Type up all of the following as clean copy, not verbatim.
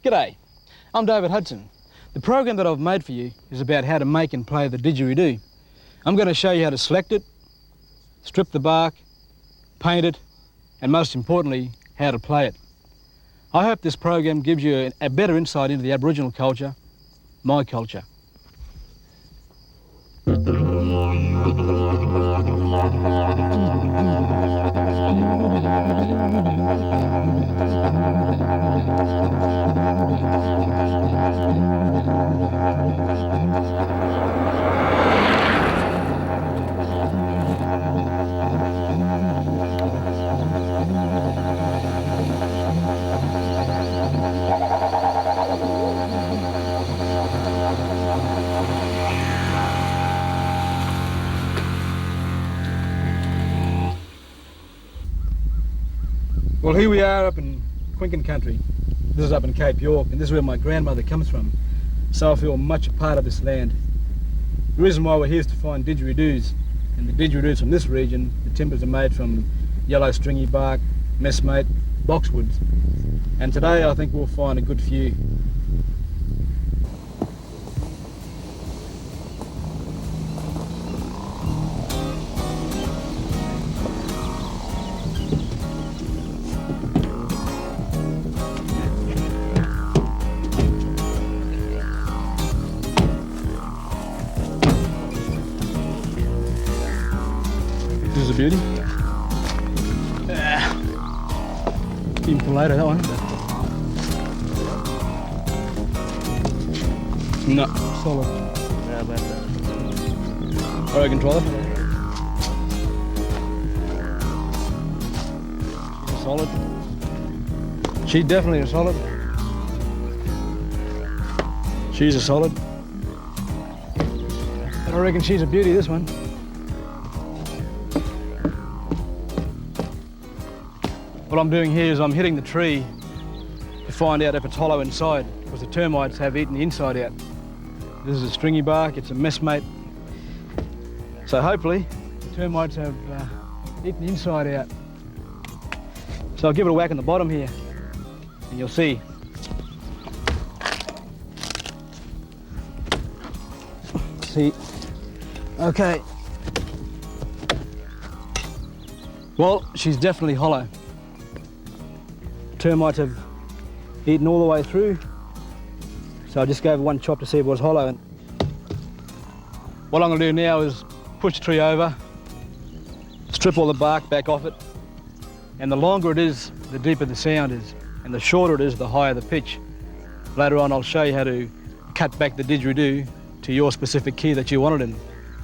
G'day, I'm David Hudson. The program that I've made for you is about how to make and play the didgeridoo. I'm going to show you how to select it, strip the bark, paint it, and most importantly, how to play it. I hope this program gives you a better insight into the Aboriginal culture, my culture. Well, here we are up in Quincan country. This is up in Cape York, and this is where my grandmother comes from. So I feel much a part of this land. The reason why we're here is to find didgeridoos, and the didgeridoos from this region, the timbers are made from yellow stringy bark, messmate, boxwoods. And today I think we'll find a good few. This is a beauty. Even for later, that one. No, solid. Yeah, about that. I reckon try that. She's a solid. She's definitely a solid. She's a solid. But I reckon she's a beauty, this one. What I'm doing here is I'm hitting the tree to find out if it's hollow inside, because the termites have eaten the inside out. This is a stringy bark, it's a messmate. So hopefully the termites have eaten the inside out. So I'll give it a whack on the bottom here and you'll see. See, okay. Well, she's definitely hollow. Termites have eaten all the way through, so I just gave it one chop to see if it was hollow. And what I'm going to do now is push the tree over, strip all the bark back off it, and the longer it is, the deeper the sound is, and the shorter it is, the higher the pitch. Later on I'll show you how to cut back the didgeridoo to your specific key that you want it in.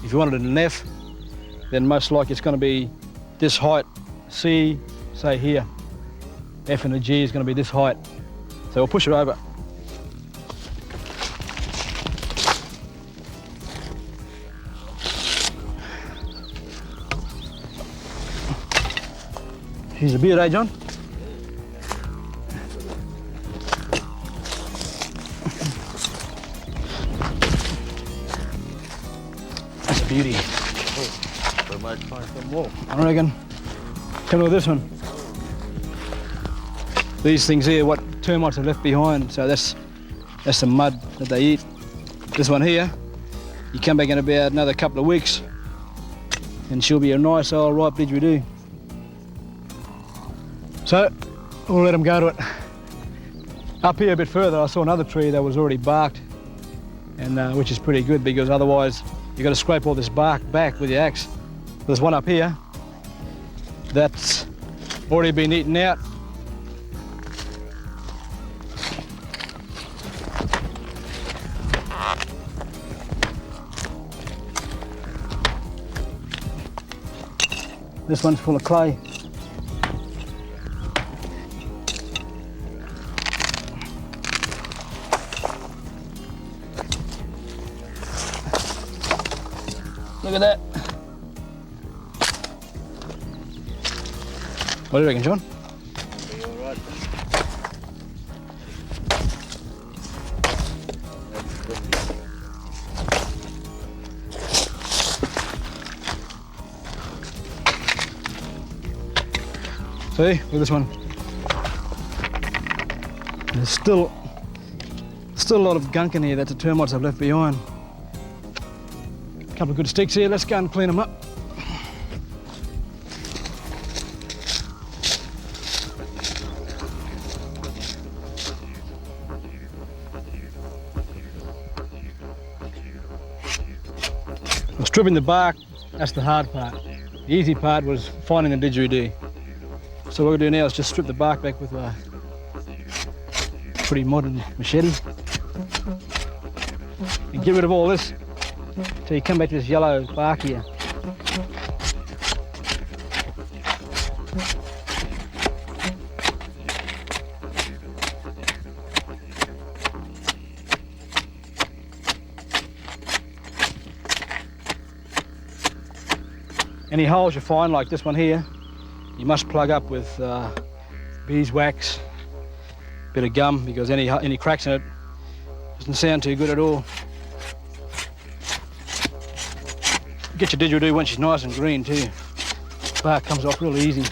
If you want it in an F, then most likely it's going to be this height. C, say here. F and a G is going to be this height. So we'll push it over. She's a beaut, eh, John? That's a beauty. Oh, we might find some more. I reckon. Come with this one. These things here, what termites have left behind, so that's the mud that they eat. This one here, you come back in about another couple of weeks and she'll be a nice old ripe didgeridoo. So we'll let them go to it. Up here a bit further I saw another tree that was already barked, and which is pretty good, because otherwise you've got to scrape all this bark back with your axe. There's one up here that's already been eaten out. This one's full of clay. Look at that. What do you reckon, John? Be all right. See, look at this one. There's still a lot of gunk in here that the termites have left behind. A couple of good sticks here, let's go and clean them up. I'm stripping the bark, that's the hard part. The easy part was finding the didgeridoo. So what we're going to do now is just strip the bark back with a pretty modern machete and get rid of all this till you come back to this yellow bark here. Any holes you find like this one here, you must plug up with beeswax, bit of gum, because any cracks in it doesn't sound too good at all. Get your didgeridoo when she's nice and green too. Bark comes off real easy.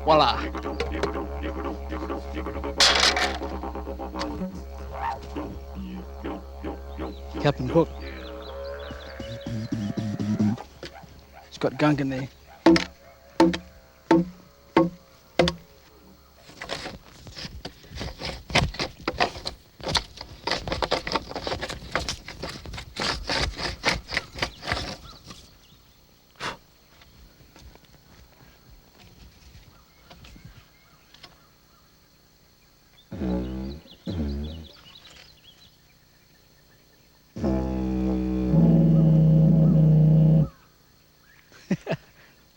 Voila! Captain Cook. It's got gunk in there.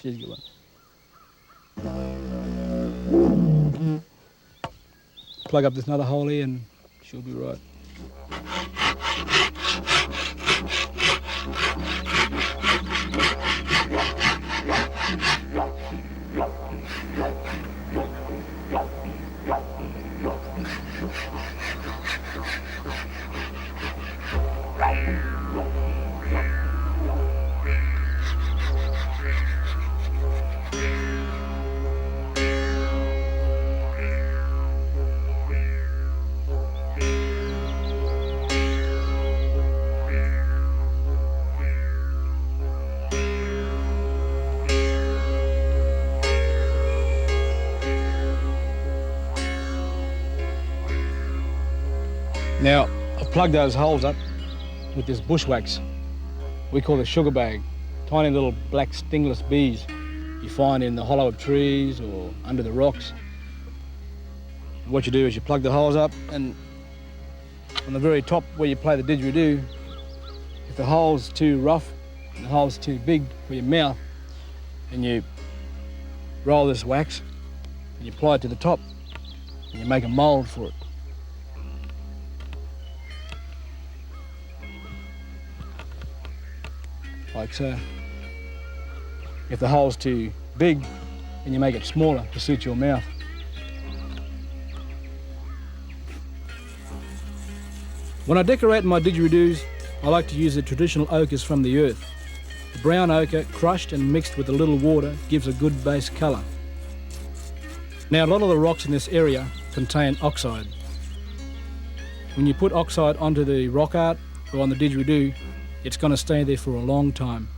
Cheers, good one. Plug up this another hole here and she'll be right. Now, I've plugged those holes up with this bushwax. We call it sugar bag. Tiny little black stingless bees you find in the hollow of trees or under the rocks. What you do is you plug the holes up, and on the very top where you play the didgeridoo, if the hole's too rough and the hole's too big for your mouth, and you roll this wax and you apply it to the top and you make a mould for it. Like so. If the hole's too big, then you make it smaller to suit your mouth. When I decorate my didgeridoos, I like to use the traditional ochres from the earth. The brown ochre, crushed and mixed with a little water, gives a good base colour. Now, a lot of the rocks in this area contain oxide. When you put oxide onto the rock art or on the didgeridoo, it's going to stay there for a long time.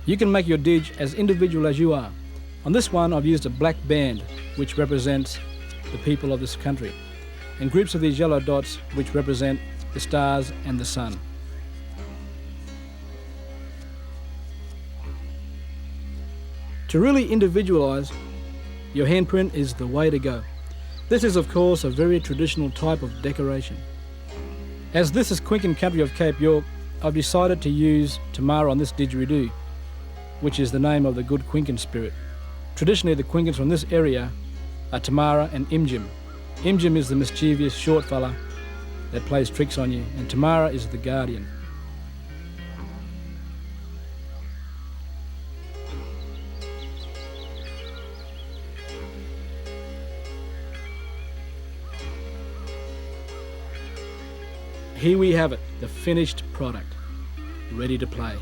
You can make your didge as individual as you are. On this one, I've used a black band, which represents the people of this country, and groups of these yellow dots, which represent the stars and the sun. To really individualize, your handprint is the way to go. This is, of course, a very traditional type of decoration. As this is Quincan country of Cape York, I've decided to use tamara on this didgeridoo. which is the name of the good Quincan spirit. Traditionally, the Quincans from this area are Tamara and Imjim. Imjim is the mischievous short fella that plays tricks on you, and Tamara is the guardian. Here we have it, the finished product, ready to play.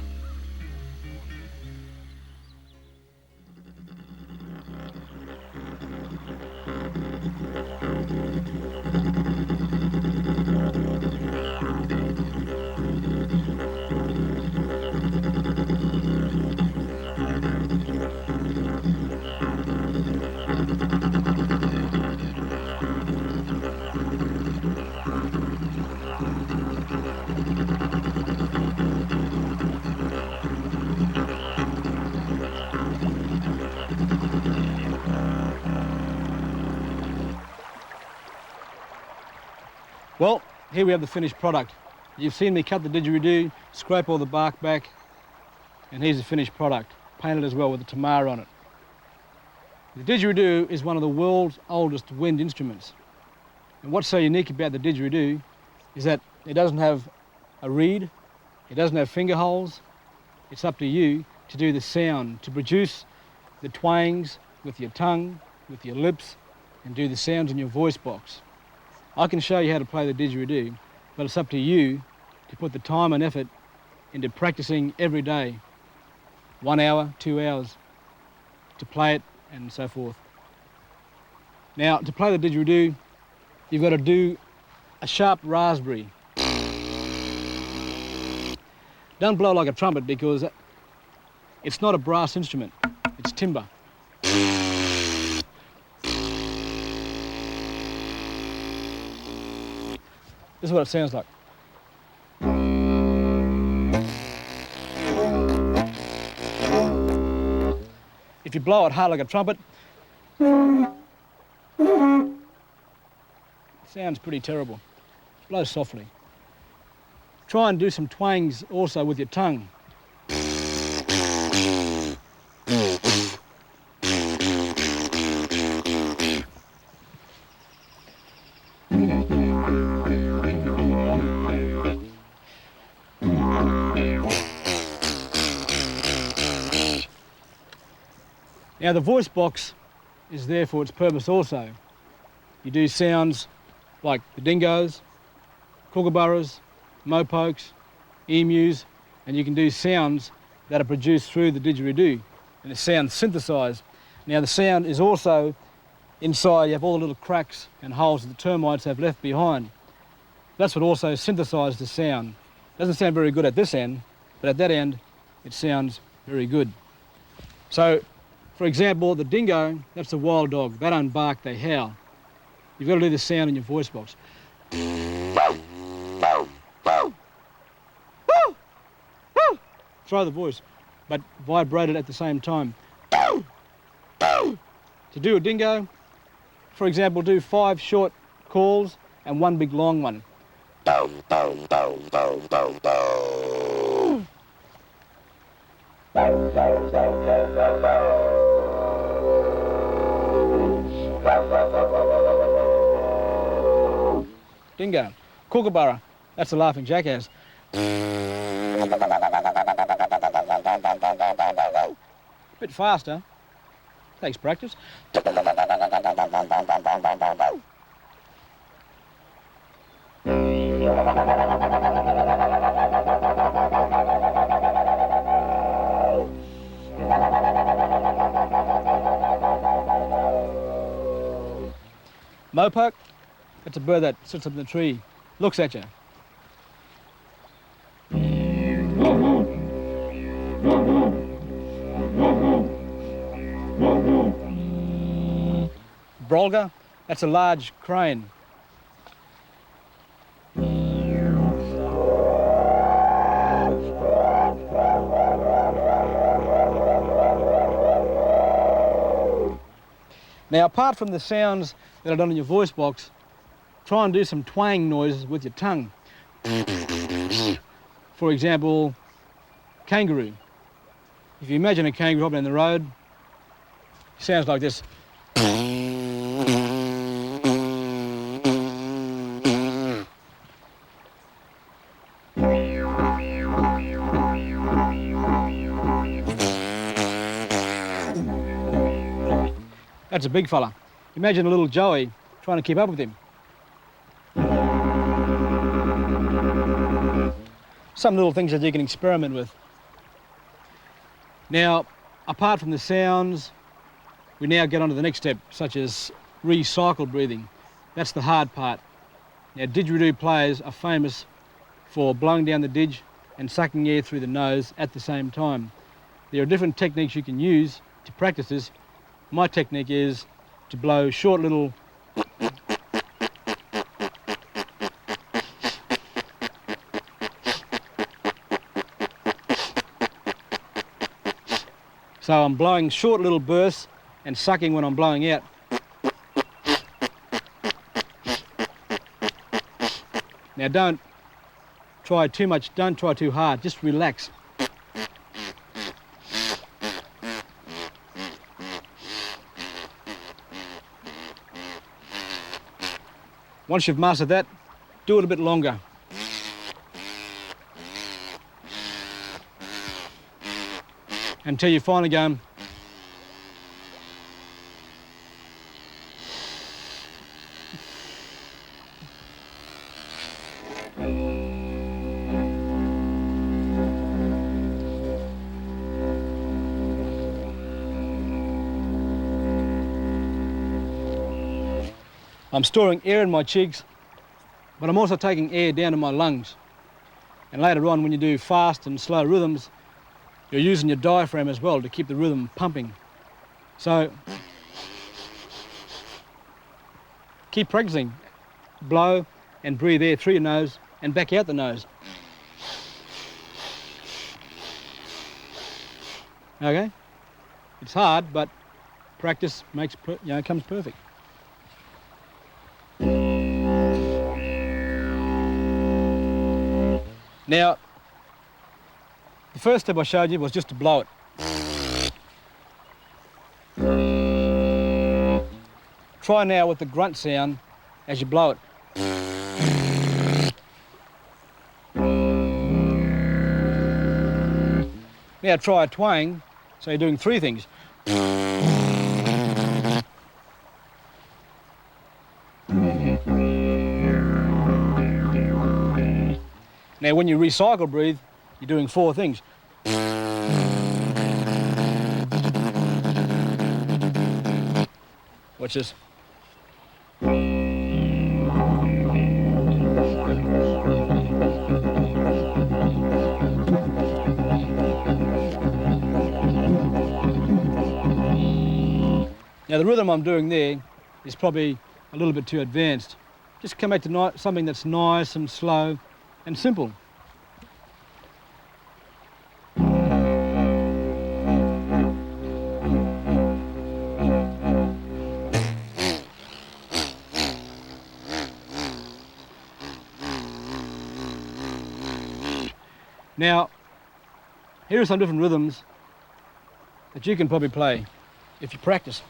Well, here we have the finished product. You've seen me cut the didgeridoo, scrape all the bark back, and here's the finished product, painted as well with the Tamara on it. The didgeridoo is one of the world's oldest wind instruments. And what's so unique about the didgeridoo is that it doesn't have a reed, it doesn't have finger holes. It's up to you to do the sound, to produce the twangs with your tongue, with your lips, and do the sounds in your voice box. I can show you how to play the didgeridoo, but it's up to you to put the time and effort into practicing every day, 1 hour, 2 hours, to play it and so forth. Now, to play the didgeridoo, you've got to do a sharp raspberry. Don't blow like a trumpet because it's not a brass instrument, it's timber. This is what it sounds like. If you blow it hard like a trumpet, it sounds pretty terrible. Blow softly. Try and do some twangs also with your tongue. Now the voice box is there for its purpose also. You do sounds like the dingoes, kookaburras, mopokes, emus, and you can do sounds that are produced through the didgeridoo, and the sound synthesised. Now the sound is also inside, you have all the little cracks and holes that the termites have left behind. That's what also synthesised the sound. Doesn't sound very good at this end, but at that end it sounds very good. So, for example, the dingo, that's a wild dog. They don't bark, they howl. You've got to do the sound in your voice box. Throw the voice, but vibrate it at the same time. To do a dingo, for example, do 5 short calls and 1 big long one. Dingo. Kookaburra, that's a laughing jackass. Bit faster, takes practice. Mopoke, that's a bird that sits up in the tree, looks at you. Brolga, that's a large crane. Now, apart from the sounds that are done in your voice box, try and do some twang noises with your tongue. For example, kangaroo. If you imagine a kangaroo hopping in the road, it sounds like this. That's a big fella. Imagine a little Joey trying to keep up with him. Some little things that you can experiment with. Now, apart from the sounds, we now get on to the next step, such as recycle breathing. That's the hard part. Now, didgeridoo players are famous for blowing down the didge and sucking air through the nose at the same time. There are different techniques you can use to practice this. My technique is to blow short little so I'm blowing short little bursts and sucking when I'm blowing out. Now don't try too much, don't try too hard, just relax. Once you've mastered that, do it a bit longer. Until you finally go. I'm storing air in my cheeks, but I'm also taking air down to my lungs. And later on, when you do fast and slow rhythms, you're using your diaphragm as well to keep the rhythm pumping. So keep practicing. Blow and breathe air through your nose and back out the nose. Okay? It's hard, but practice makes comes perfect. Now, the first step I showed you was just to blow it. Try now with the grunt sound as you blow it. Now try a twang, so you're doing three things. Now when you recycle breathe, you're doing four things. Watch this. Now the rhythm I'm doing there is probably a little bit too advanced. Just come back to something that's nice and slow and simple. Now, here are some different rhythms that you can probably play if you practice.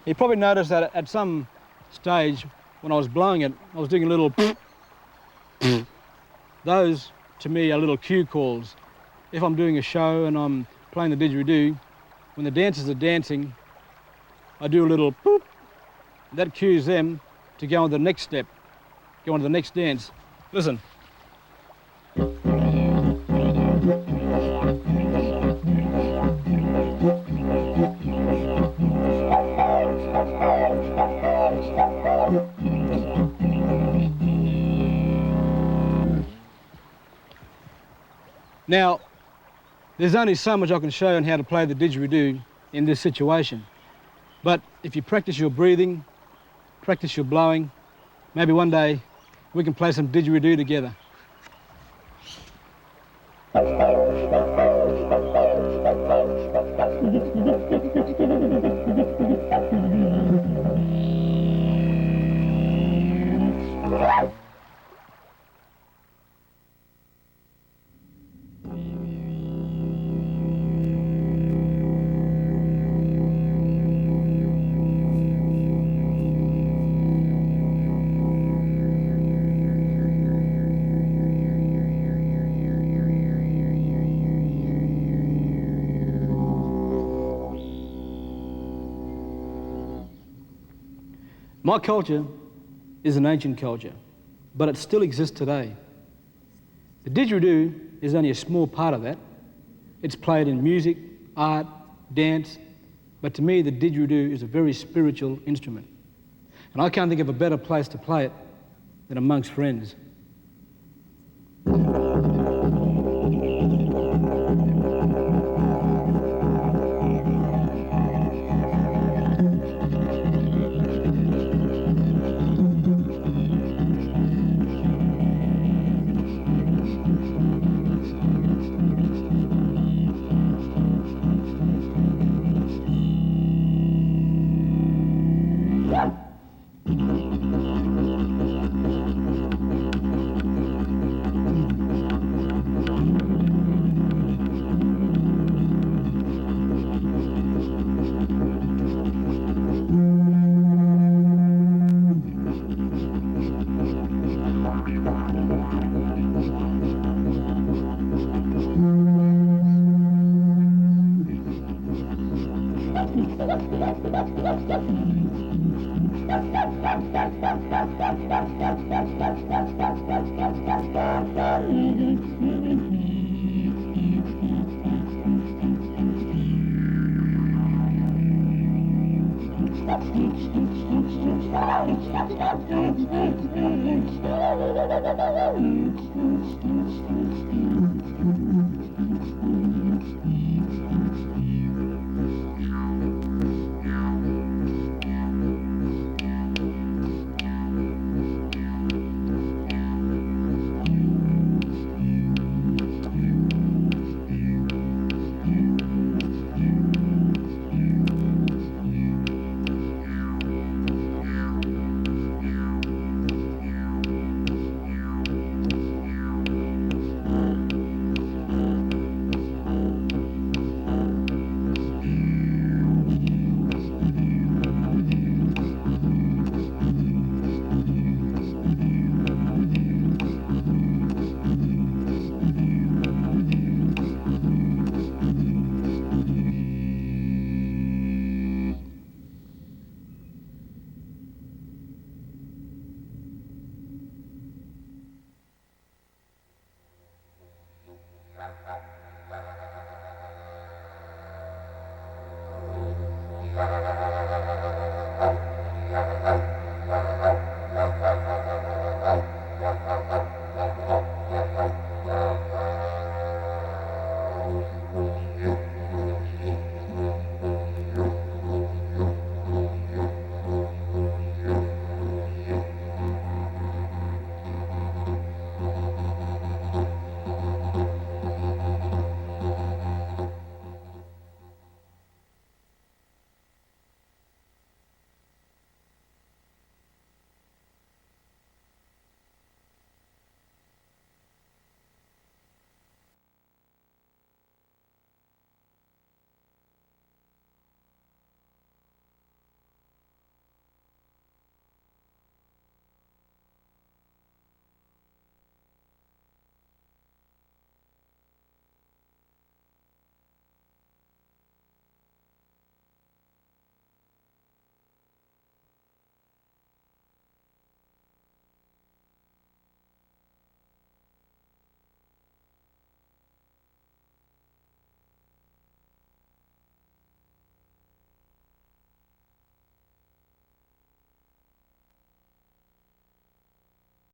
You probably noticed that at some stage when I was blowing it, I was doing a little those to me are little cue calls. If I'm doing a show and I'm playing the didgeridoo, when the dancers are dancing, I do a little boop. That cues them to go on to the next step, go on to the next dance. Listen. Now, there's only so much I can show on how to play the didgeridoo in this situation. But if you practice your breathing, practice your blowing, maybe one day We can play some didgeridoo together. My culture is an ancient culture, but it still exists today. The didgeridoo is only a small part of that. It's played in music, art, dance, but to me the didgeridoo is a very spiritual instrument. And I can't think of a better place to play it than amongst friends.